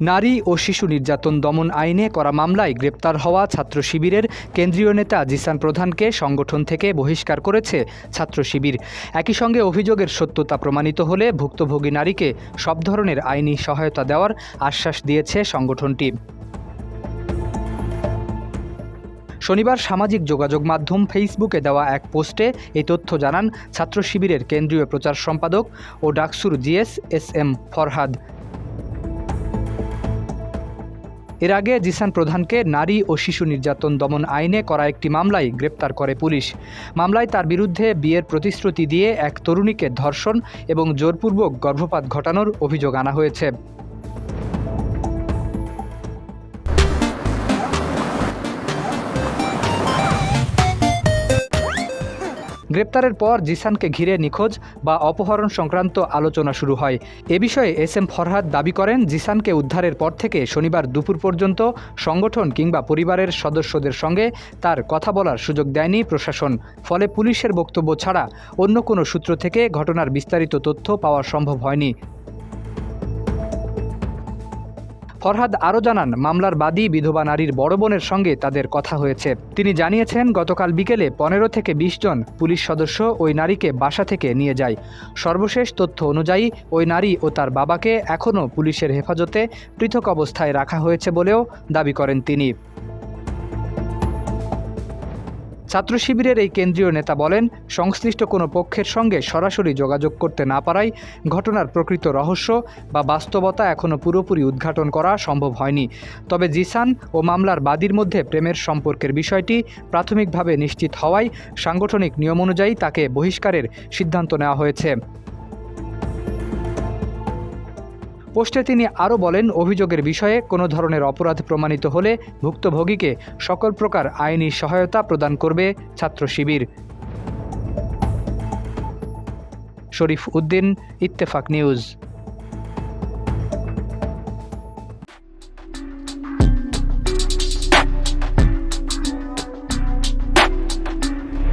নারী ও শিশু নির্যাতন দমন আইনে করা মামলায় গ্রেপ্তার হওয়া ছাত্র শিবিরের কেন্দ্রীয় নেতা জিসান প্রধানকে সংগঠন থেকে বহিষ্কার করেছে ছাত্র শিবির। একই সঙ্গে অভিযোগের সত্যতা প্রমাণিত হলে ভুক্তভোগী নারীকে সব ধরনের আইনি সহায়তা দেওয়ার আশ্বাস দিয়েছে সংগঠনটি। শনিবার সামাজিক যোগাযোগ মাধ্যম ফেসবুকে দেওয়া এক পোস্টে এই তথ্য জানান ছাত্র শিবিরের কেন্দ্রীয় প্রচার সম্পাদক ও ডাকসুর জিএস এস.এম. ফরহাদ। এর আগে জিসান প্রধানকে নারী ও শিশু নির্যাতন দমন আইনে করা একটি মামলায় গ্রেপ্তার করে পুলিশ। মামলায় তার বিরুদ্ধে বিয়ের প্রতিশ্রুতি দিয়ে এক তরুণীকে ধর্ষণ এবং জোরপূর্বক গর্ভপাত ঘটানোর অভিযোগ আনা হয়েছে। গ্রেপ্তারের পর জিসানকে ঘিরে নিখোঁজ বা অপহরণ সংক্রান্ত আলোচনা শুরু হয়। এ বিষয়ে এস.এম. ফরহাদ দাবি করেন, জিসানকে উদ্ধারের পর থেকে শনিবার দুপুর পর্যন্ত সংগঠন কিংবা পরিবারের সদস্যদের সঙ্গে তার কথা বলার সুযোগ দেয়নি প্রশাসন। ফলে পুলিশের বক্তব্য ছাড়া অন্য কোনো সূত্র থেকে ঘটনার বিস্তারিত তথ্য পাওয়া সম্ভব হয়নি। ফরহাদ আরও জানান, মামলার বাদী বিধবা নারীর বড় বোনের সঙ্গে তাদের কথা হয়েছে। তিনি জানিয়েছেন, গতকাল বিকেলে 15 থেকে 20 জন পুলিশ সদস্য ওই নারীকে বাসা থেকে নিয়ে যায়। সর্বশেষ তথ্য অনুযায়ী ওই নারী ও তার বাবাকে এখনও পুলিশের হেফাজতে পৃথক অবস্থায় রাখা হয়েছে বলেও দাবি করেন তিনি। ছাত্র শিবিরের এই কেন্দ্রীয় নেতা বলেন, সংশ্লিষ্ট কোনো পক্ষের সঙ্গে সরাসরি যোগাযোগ করতে না পারায় ঘটনার প্রকৃত রহস্য বা বাস্তবতা এখনও পুরোপুরি উদ্ঘাটন করা সম্ভব হয়নি। তবে জিসান ও মামলার বাদীর মধ্যে প্রেমের সম্পর্কের বিষয়টি প্রাথমিকভাবে নিশ্চিত হওয়ায় সাংগঠনিক নিয়ম অনুযায়ী তাকে বহিষ্কারের সিদ্ধান্ত নেওয়া হয়েছে। পোস্টে তিনি আরও বলেন, অভিযোগের বিষয়ে কোনো ধরনের অপরাধ প্রমাণিত হলে ভুক্তভোগীকে সকল প্রকার আইনি সহায়তা প্রদান করবে ছাত্র শিবির। শরীফ উদ্দিন, ইত্তেফাক নিউজ।